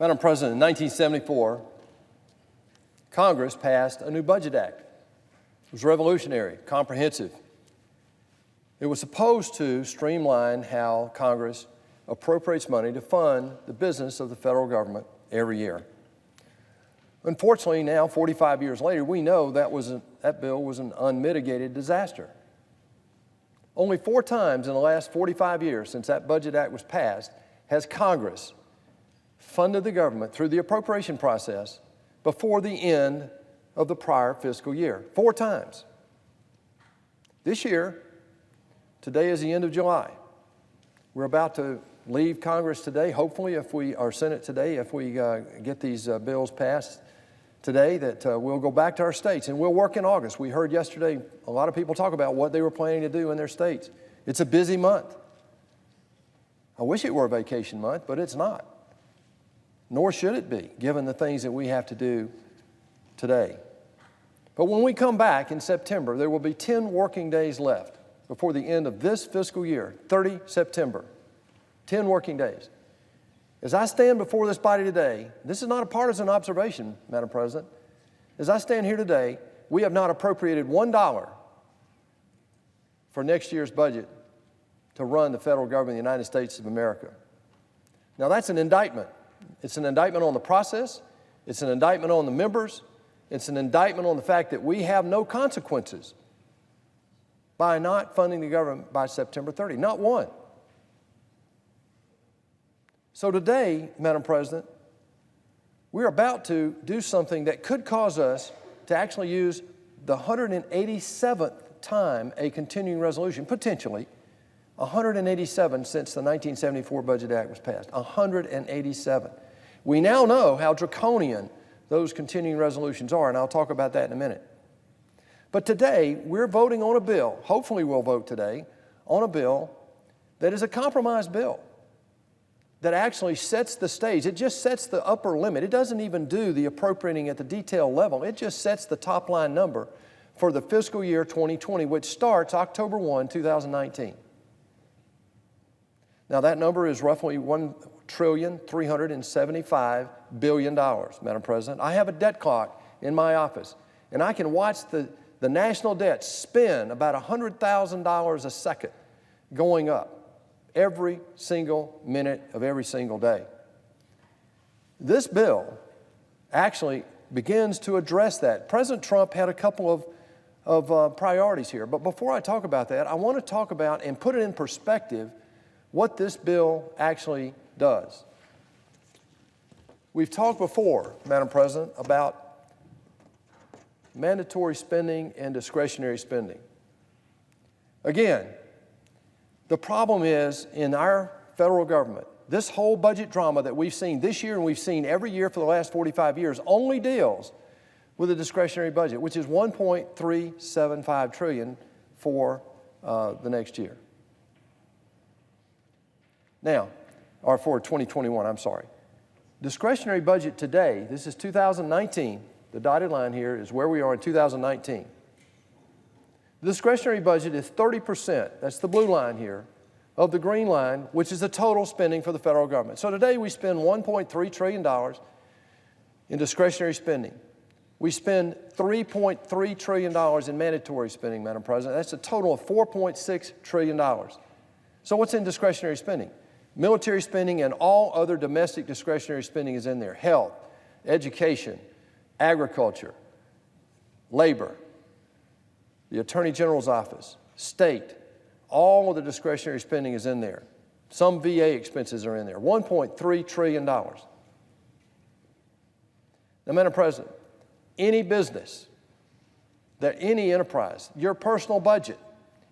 Madam President, in 1974, Congress passed a new Budget Act. It was revolutionary, comprehensive. It was supposed to streamline how Congress appropriates money to fund the business of the federal government every year. Unfortunately, now, 45 years later, we know that bill was an unmitigated disaster. Only 4 times in the last 45 years since that Budget Act was passed has Congress funded the government through the appropriation process before the end of the prior fiscal year. 4 times. This year, today is the end of July. We're about to leave Congress today, hopefully, or Senate today, if we get these bills passed today, that we'll go back to our states and we'll work in August. We heard yesterday a lot of people talk about what they were planning to do in their states. It's a busy month. I wish it were a vacation month, but it's not. Nor should it be, given the things that we have to do today. But when we come back in September, there will be 10 working days left before the end of this fiscal year, 30 September, 10 working days. As I stand before this body today, this is not a partisan observation, Madam President. As I stand here today, we have not appropriated $1 for next year's budget to run the federal government of the United States of America. Now, that's an indictment. It's an indictment on the process. It's an indictment on the members. It's an indictment on the fact that we have no consequences by not funding the government by September 30. Not one. So today, Madam President, we're about to do something that could cause us to actually use the 187th time a continuing resolution, potentially, 187 since the 1974 Budget Act was passed, 187. We now know how draconian those continuing resolutions are, and I'll talk about that in a minute. But today, we're voting on a bill, hopefully we'll vote today, on a bill that is a compromise bill that actually sets the stage. It just sets the upper limit. It doesn't even do the appropriating at the detail level. It just sets the top line number for the fiscal year 2020, which starts October 1, 2019. Now, that number is roughly $1,375 billion, Madam President. I have a debt clock in my office, and I can watch the national debt spin about $100,000 a second going up every single minute of every single day. This bill actually begins to address that. President Trump had a couple of priorities here, but before I talk about that, I want to talk about and put it in perspective what this bill actually does. We've talked before, Madam President, about mandatory spending and discretionary spending. Again, the problem is in our federal government, this whole budget drama that we've seen this year and we've seen every year for the last 45 years only deals with a discretionary budget, which is $1.375 trillion for the next year. Now, or for 2021, I'm sorry. Discretionary budget today, this is 2019, the dotted line here is where we are in 2019. The discretionary budget is 30%, that's the blue line here, of the green line, which is the total spending for the federal government. So today we spend $1.3 trillion in discretionary spending. We spend $3.3 trillion in mandatory spending, Madam President. That's a total of $4.6 trillion. So what's in discretionary spending? Military spending and all other domestic discretionary spending is in there. Health, education, agriculture, labor, the Attorney General's office, state, all of the discretionary spending is in there. Some VA expenses are in there, $1.3 trillion. Now, Madam President, any business, any enterprise, your personal budget,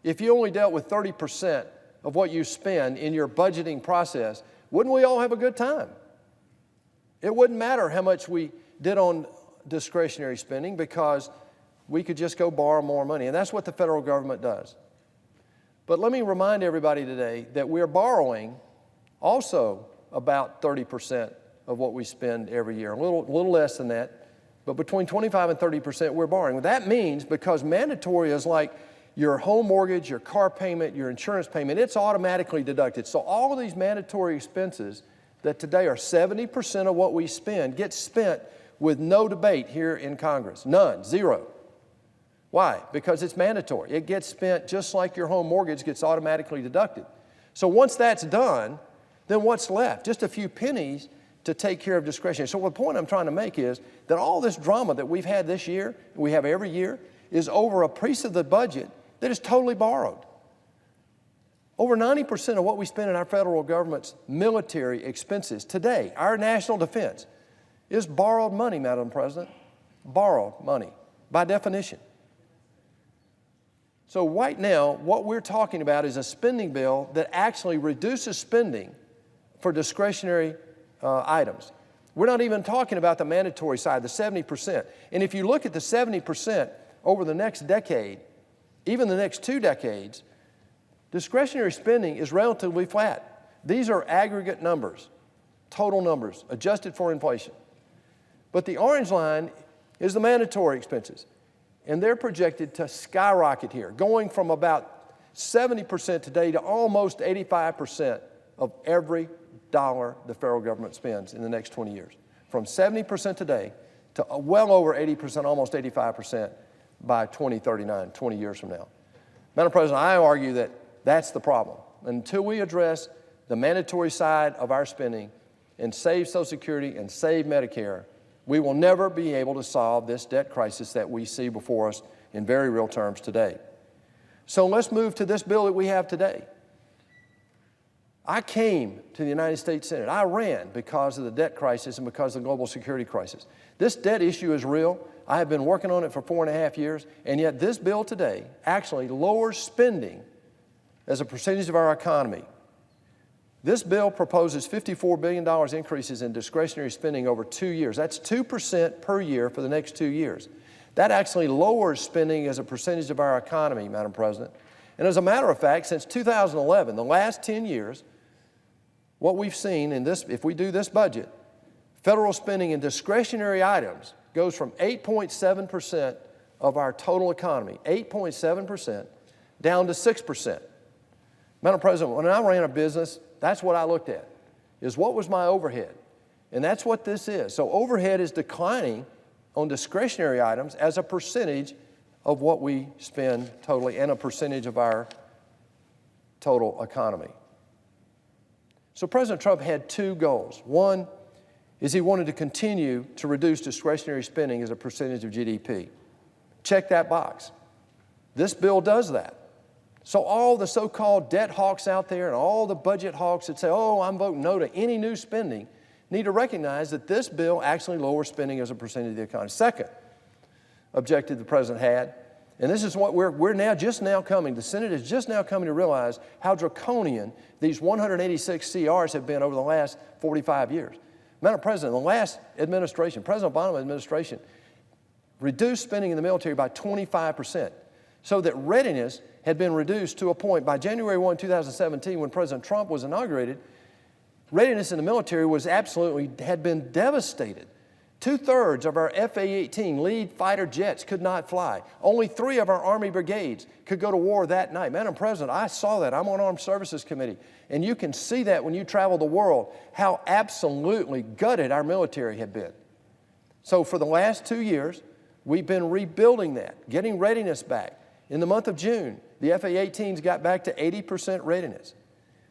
if you only dealt with 30% of what you spend in your budgeting process, wouldn't we all have a good time? It wouldn't matter how much we did on discretionary spending because we could just go borrow more money, and that's what the federal government does. But let me remind everybody today that we're borrowing also about 30% of what we spend every year, a little less than that, but between 25 and 30% we're borrowing. That means because mandatory is like your home mortgage, your car payment, your insurance payment, it's automatically deducted. So all of these mandatory expenses that today are 70% of what we spend gets spent with no debate here in Congress. None, zero. Why? Because it's mandatory. It gets spent just like your home mortgage gets automatically deducted. So once that's done, then what's left? Just a few pennies to take care of discretionary. So the point I'm trying to make is that all this drama that we've had this year, we have every year, is over a piece of the budget that is totally borrowed. Over 90% of what we spend in our federal government's military expenses today, our national defense, is borrowed money, Madam President. Borrowed money, by definition. So right now, what we're talking about is a spending bill that actually reduces spending for discretionary items. We're not even talking about the mandatory side, the 70%. And if you look at the 70% over the next decade, even the next 2 decades, discretionary spending is relatively flat. These are aggregate numbers, total numbers, adjusted for inflation. But the orange line is the mandatory expenses, and they're projected to skyrocket here, going from about 70% today to almost 85% of every dollar the federal government spends in the next 20 years. From 70% today to well over 80%, almost 85% by 2039, 20 years from now. Madam President, I argue that that's the problem. Until we address the mandatory side of our spending and save Social Security and save Medicare, we will never be able to solve this debt crisis that we see before us in very real terms today. So let's move to this bill that we have today. I came to the United States Senate. I ran because of the debt crisis and because of the global security crisis. This debt issue is real. I have been working on it for 4.5 years, and yet this bill today actually lowers spending as a percentage of our economy. This bill proposes $54 billion increases in discretionary spending over 2 years. That's 2% per year for the next 2 years. That actually lowers spending as a percentage of our economy, Madam President. And as a matter of fact, since 2011, the last 10 years, what we've seen in this, if we do this budget, federal spending in discretionary items goes from 8.7% of our total economy, 8.7%, down to 6%. Madam President, when I ran a business, that's what I looked at, is what was my overhead? And that's what this is. So overhead is declining on discretionary items as a percentage of what we spend totally and a percentage of our total economy. So President Trump had 2 goals. One is he wanted to continue to reduce discretionary spending as a percentage of GDP. Check that box. This bill does that. So all the so-called debt hawks out there and all the budget hawks that say, oh, I'm voting no to any new spending, need to recognize that this bill actually lowers spending as a percentage of the economy. Second objective the President had, and this is what we're now just now coming, the Senate is just now coming to realize how draconian these 186 CRs have been over the last 45 years. Madam President, the last administration, President Obama administration, reduced spending in the military by 25%, so that readiness had been reduced to a point by January 1, 2017, when President Trump was inaugurated, readiness in the military was had been devastated. 2/3 of our F-A-18 lead fighter jets could not fly. Only 3 of our Army brigades could go to war that night. Madam President, I saw that. I'm on Armed Services Committee. And you can see that when you travel the world, how absolutely gutted our military had been. So for the last 2 years, we've been rebuilding that, getting readiness back. In the month of June, the F-A-18s got back to 80% readiness.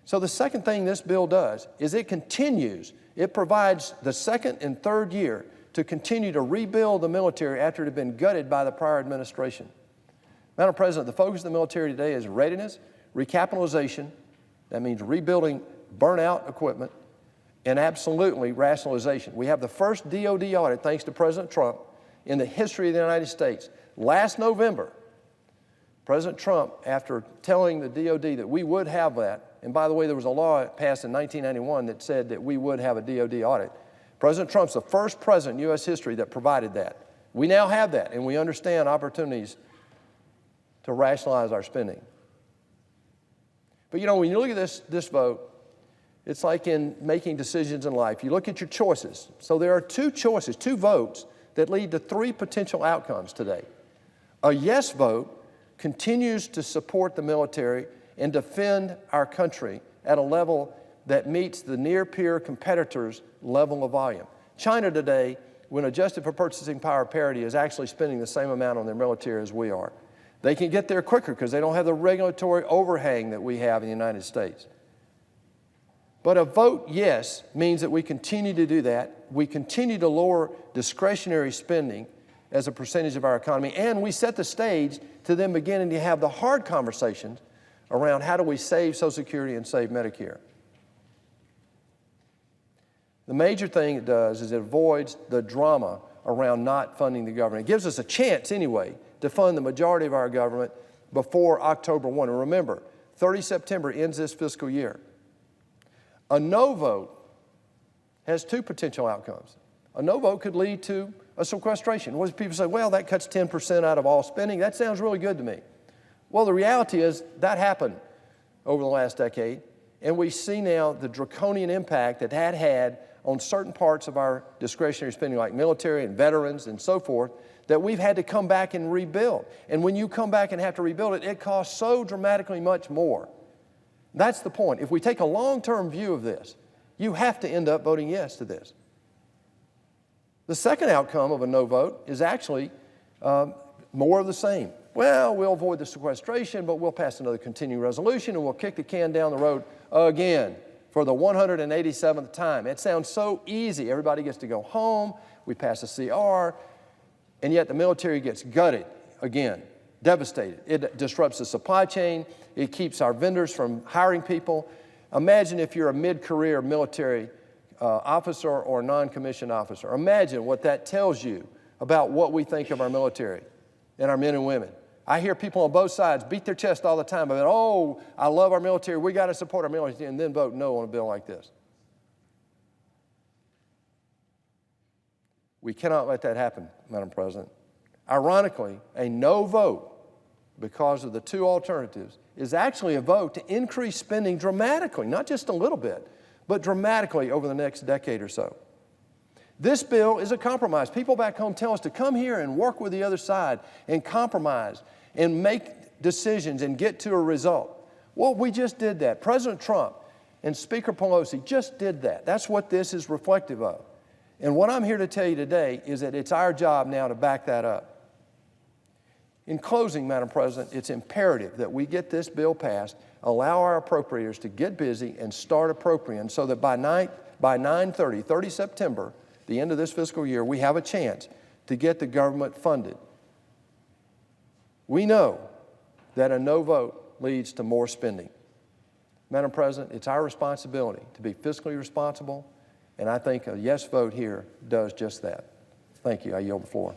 So the second thing this bill does is it provides the second and third year to continue to rebuild the military after it had been gutted by the prior administration. Madam President, the focus of the military today is readiness, recapitalization, that means rebuilding burnout equipment, and absolutely rationalization. We have the first DOD audit, thanks to President Trump, in the history of the United States. Last November, President Trump, after telling the DOD that we would have that, and by the way, there was a law passed in 1991 that said that we would have a DOD audit. President Trump's the first president in U.S. history that provided that. We now have that, and we understand opportunities to rationalize our spending. But you know, when you look at this vote, it's like in making decisions in life. You look at your choices. So there are 2 choices, 2 votes that lead to 3 potential outcomes today. A yes vote continues to support the military and defend our country at a level that meets the near-peer competitors' level of volume. China today, when adjusted for purchasing power parity, is actually spending the same amount on their military as we are. They can get there quicker because they don't have the regulatory overhang that we have in the United States. But a vote yes means that we continue to do that. We continue to lower discretionary spending as a percentage of our economy, and we set the stage to them beginning to have the hard conversations around how do we save Social Security and save Medicare. The major thing it does is it avoids the drama around not funding the government. It gives us a chance anyway to fund the majority of our government before October 1. And remember, 30 September ends this fiscal year. A no vote has two potential outcomes. A no vote could lead to a sequestration. What people say, well, that cuts 10% out of all spending. That sounds really good to me. Well, the reality is that happened over the last decade, and we see now the draconian impact that had on certain parts of our discretionary spending, like military and veterans and so forth, that we've had to come back and rebuild. And when you come back and have to rebuild it, it costs so dramatically much more. That's the point. If we take a long-term view of this, you have to end up voting yes to this. The second outcome of a no vote is actually more of the same. Well, we'll avoid the sequestration, but we'll pass another continuing resolution and we'll kick the can down the road again for the 187th time. It sounds so easy. Everybody gets to go home. We pass a CR, and yet the military gets gutted again, devastated. It disrupts the supply chain. It keeps our vendors from hiring people. Imagine if you're a mid-career military officer or non-commissioned officer. Imagine what that tells you about what we think of our military and our men and women. I hear people on both sides beat their chest all the time about, oh, I love our military, we got to support our military, and then vote no on a bill like this. We cannot let that happen, Madam President. Ironically, a no vote, because of the two alternatives, is actually a vote to increase spending dramatically, not just a little bit, but dramatically over the next decade or so. This bill is a compromise. People back home tell us to come here and work with the other side and compromise and make decisions and get to a result. Well, we just did that. President Trump and Speaker Pelosi just did that. That's what this is reflective of. And what I'm here to tell you today is that it's our job now to back that up. In closing, Madam President, it's imperative that we get this bill passed, allow our appropriators to get busy and start appropriating so that by 30 September, the end of this fiscal year, we have a chance to get the government funded. We know that a no vote leads to more spending. Madam President, it's our responsibility to be fiscally responsible, and I think a yes vote here does just that. Thank you. I yield the floor.